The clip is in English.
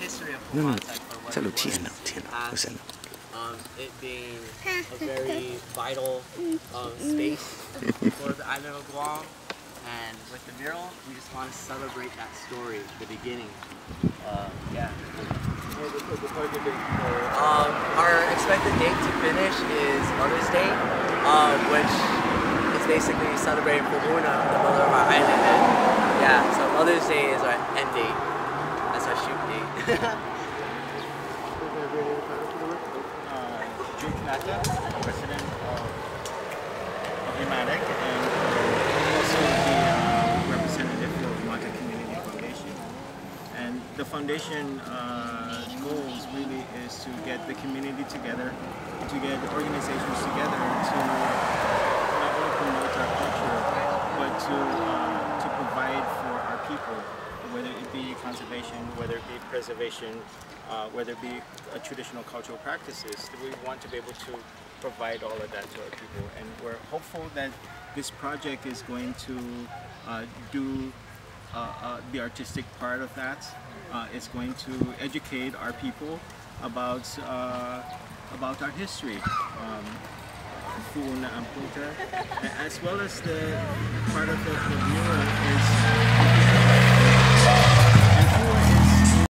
history of Humatak for what it was, it being a very vital space for the island of Guam. And with the mural, we just want to celebrate that story, the beginning. Yeah. Our expected date to finish is Mother's Day, which is basically celebrating Pomuna, the mother of our island. And yeah, so Mother's Day is our end date. That's our shoot date. Joe Quinata, president of Humatak, and also the representative of Humatak Community Foundation. And the foundation goals really is to get the community together, to get organizations together to not only promote our culture, but to provide for our people, whether it be conservation, whether it be preservation, whether it be traditional cultural practices. We want to be able to provide all of that to our people, and we're hopeful that this project is going to do the artistic part of that. It's going to educate our people about our history, as well as the part of the mural is